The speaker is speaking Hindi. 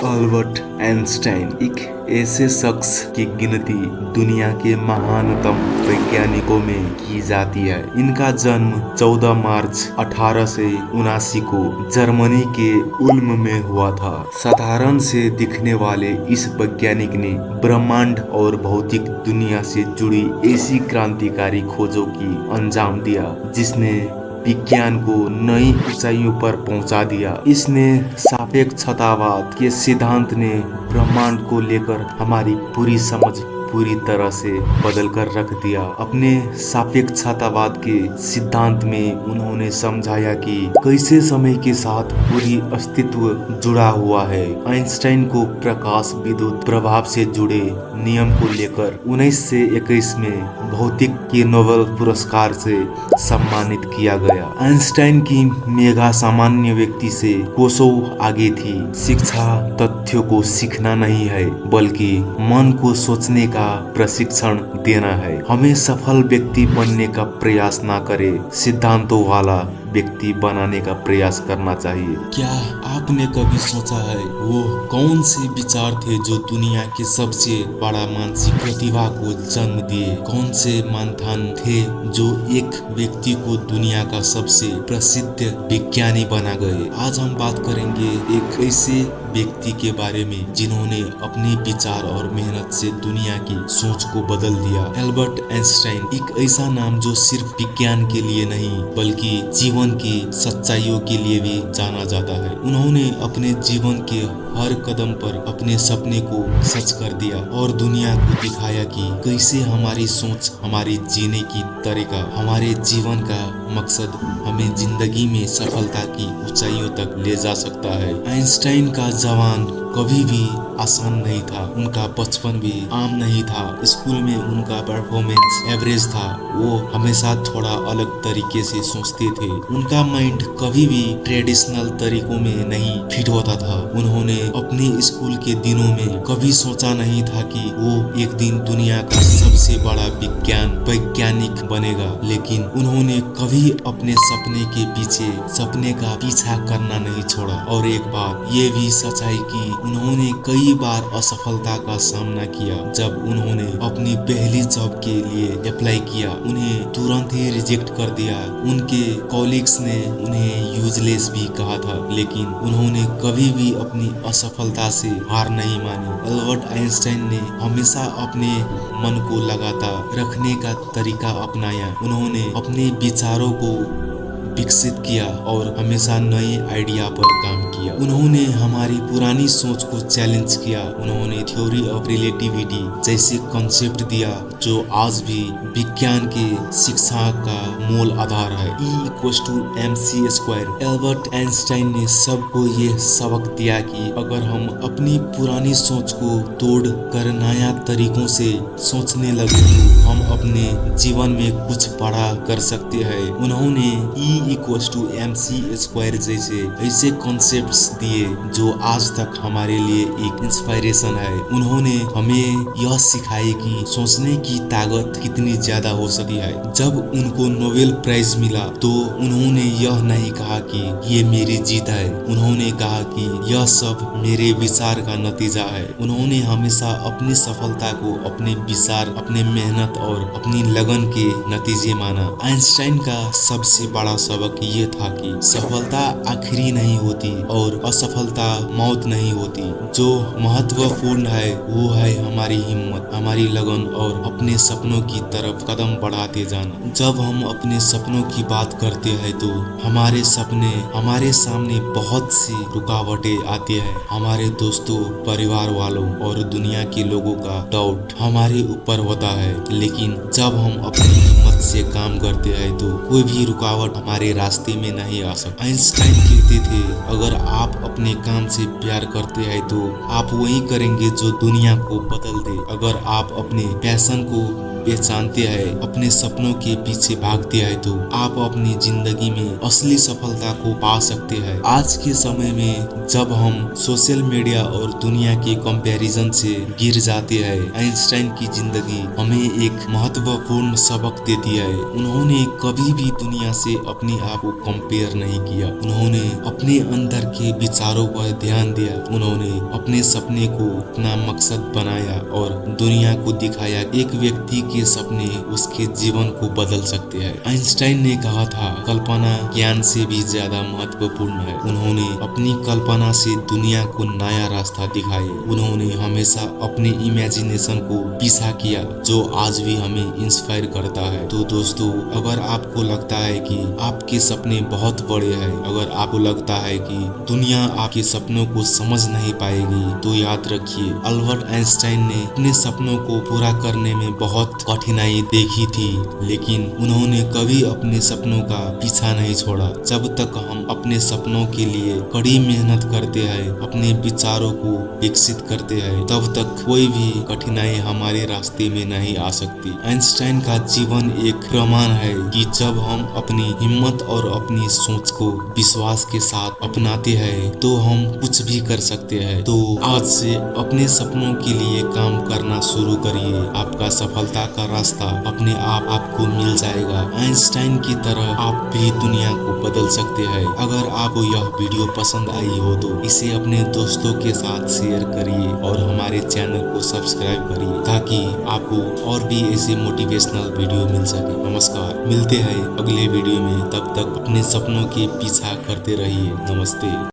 अल्बर्ट आइंस्टाइन एक ऐसे शख्स की गिनती दुनिया के महानतम वैज्ञानिकों में की जाती है। इनका जन्म 14 मार्च 1879 को जर्मनी के उल्म में हुआ था। साधारण से दिखने वाले इस वैज्ञानिक ने ब्रह्मांड और भौतिक दुनिया से जुड़ी ऐसी क्रांतिकारी खोजों की अंजाम दिया जिसने विज्ञान को नई ऊंचाइयों पर पहुंचा दिया। इसने सापेक्षतावाद के सिद्धांत ने ब्रह्मांड को लेकर हमारी पूरी समझ पूरी तरह से बदल कर रख दिया। अपने सापेक्षतावाद के सिद्धांत में उन्होंने समझाया कि कैसे समय के साथ पूरी अस्तित्व जुड़ा हुआ है। आइंस्टाइन को प्रकाश विद्युत प्रभाव से जुड़े नियम को लेकर 1921 में भौतिक के नोबेल पुरस्कार से सम्मानित किया गया। आइंस्टाइन की मेघा सामान्य व्यक्ति से कोसों आगे थी। शिक्षा तथ्यों को सीखना नहीं है बल्कि मन को सोचने का प्रशिक्षण देना है। हमें सफल व्यक्ति बनने का प्रयास ना करे, सिद्धांतों वाला व्यक्ति बनाने का प्रयास करना चाहिए। क्या आपने कभी सोचा है वो कौन से विचार थे जो दुनिया के सबसे बड़ा मानसिक प्रतिभा को जन्म दिए? कौन से मंथन थे जो एक व्यक्ति को दुनिया का सबसे प्रसिद्ध विज्ञानी बना गए? आज हम बात करेंगे एक ऐसे व्यक्ति के बारे में जिन्होंने अपने विचार और मेहनत से दुनिया की सोच को बदल दिया। अल्बर्ट आइंस्टाइन एक ऐसा नाम जो सिर्फ विज्ञान के लिए नहीं बल्कि जीवन की सच्चाइयों के लिए भी जाना जाता है। उन्होंने अपने जीवन के हर कदम पर अपने सपने को सच कर दिया और दुनिया को दिखाया कि कैसे हमारी सोच, हमारी जीने की तरीका, हमारे जीवन का मकसद हमें जिंदगी में सफलता की ऊंचाइयों तक ले जा सकता है। आइंस्टाइन का जवान कभी भी आसान नहीं था। उनका बचपन भी आम नहीं था। स्कूल में उनका परफॉर्मेंस एवरेज था। वो हमेशा थोड़ा अलग तरीके से सोचते थे। उनका माइंड कभी भी ट्रेडिशनल तरीकों में नहीं फिट होता था। उन्होंने अपने स्कूल के दिनों में कभी सोचा नहीं था कि वो एक दिन दुनिया का सबसे बड़ा वैज्ञानिक बनेगा, लेकिन उन्होंने कभी अपने सपने का पीछा करना नहीं छोड़ा। और एक बात ये भी सच्चाई कि उन्होंने कई बार असफलता का सामना किया। जब उन्होंने अपनी पहली जॉब के लिए अप्लाई किया, उन्हें तुरंत ही रिजेक्ट कर दिया। उनके कॉलीग्स ने उन्हें यूजलेस भी कहा था, लेकिन उन्होंने कभी भी अपनी असफलता से हार नहीं मानी। अल्बर्ट आइंस्टाइन ने हमेशा अपने मन को लगातार रखने का तरीका अपनाया। उन्होंने अपने विचारों को विकसित किया और हमेशा नए आइडिया पर काम किया। उन्होंने हमारी पुरानी सोच को चैलेंज किया। उन्होंने थ्योरी ऑफ रिलेटिविटी जैसे कॉन्सेप्ट दिया जो आज भी विज्ञान के शिक्षा का मूल आधार है। E=mc²। अल्बर्ट आइंस्टाइन ने सबको ये सबक दिया कि अगर हम अपनी पुरानी सोच को तोड़ कर नया तरीकों से सोचने लगे तो हम अपने जीवन में कुछ बड़ा कर सकते हैं। उन्होंने E=mc² जैसे ऐसे कॉन्सेप्ट्स दिए जो आज तक हमारे लिए एक इंस्पिरेशन है। उन्होंने हमें यह सिखाया कि सोचने की ताकत कितनी ज्यादा हो सकती है। जब उनको नोबेल प्राइज मिला तो उन्होंने यह नहीं कहा कि ये मेरी जीत है। उन्होंने कहा कि यह सब मेरे विचार का नतीजा है। उन्होंने हमेशा अपनी सफलता को अपने विचार, अपने मेहनत और अपनी लगन के नतीजे माना। आइंस्टाइन का सबसे बड़ा सबक ये था कि सफलता आखिरी नहीं होती और असफलता मौत नहीं होती। जो महत्वपूर्ण है वो है हमारी हिम्मत, हमारी लगन और अपने सपनों की तरफ कदम बढ़ाते जाना। जब हम अपने सपनों की बात करते हैं तो हमारे सामने बहुत सी रुकावटें आती है। हमारे दोस्तों, परिवार वालों और दुनिया के लोगों का डाउट हमारे ऊपर होता है, लेकिन जब हम अपनी हिम्मत से काम करते हैं तो कोई भी रुकावट हमारे रास्ते में नहीं आ सकता। आइंस्टाइन कहते थे अगर आप अपने काम से प्यार करते हैं तो आप वही करेंगे जो दुनिया को बदल दे। अगर आप अपने पैशन को पहचानते हैं, अपने सपनों के पीछे भागते हैं तो आप अपनी जिंदगी में असली सफलता को पा सकते हैं। आज के समय में जब हम सोशल मीडिया और दुनिया के कंपैरिजन से गिर जाते हैं, आइंस्टाइन की जिंदगी हमें एक महत्वपूर्ण सबक देती व्यक्ति है। उन्होंने कभी भी दुनिया से अपने आप को कंपेयर नहीं किया। उन्होंने अपने अंदर के विचारों पर ध्यान दिया। उन्होंने अपने सपने को अपना मकसद बनाया और दुनिया को दिखाया एक व्यक्ति के सपने उसके जीवन को बदल सकते हैं। आइंस्टाइन ने कहा था, कल्पना ज्ञान से भी ज्यादा महत्वपूर्ण है। उन्होंने अपनी कल्पना से दुनिया को नया रास्ता दिखाया। उन्होंने हमेशा अपने इमेजिनेशन को पीछा किया, जो आज भी हमें इंस्पायर करता है। तो दोस्तों, अगर आपको लगता है कि आपके सपने बहुत बड़े हैं, अगर आपको लगता है कि दुनिया आपके सपनों को समझ नहीं पाएगी, तो याद रखिए, अल्बर्ट आइंस्टाइन ने अपने सपनों को पूरा करने में बहुत कठिनाई देखी थी, लेकिन उन्होंने कभी अपने सपनों का पीछा नहीं छोड़ा। जब तक हम अपने सपनों के लिए कड़ी मेहनत करते हैं, अपने विचारों को विकसित करते हैं, तब तक कोई भी कठिनाई हमारे रास्ते में नहीं आ सकती। आइंस्टाइन का जीवन एक प्रमाण है कि जब हम अपनी हिम्मत और अपनी सोच को विश्वास के साथ अपनाते हैं, तो हम कुछ भी कर सकते हैं। तो आज से अपने सपनों के लिए काम करना शुरू करिए। आपका सफलता का रास्ता अपने आप आपको मिल जाएगा। आइंस्टाइन की तरह आप भी दुनिया को बदल सकते हैं। अगर आपको यह वीडियो पसंद आई हो तो इसे अपने दोस्तों के साथ शेयर करिए और हमारे चैनल को सब्सक्राइब करिए, ताकि आपको और भी ऐसे मोटिवेशनल वीडियो मिल सके। नमस्कार, मिलते हैं अगले वीडियो में। तब तक अपने सपनों के पीछा करते रहिए। नमस्ते।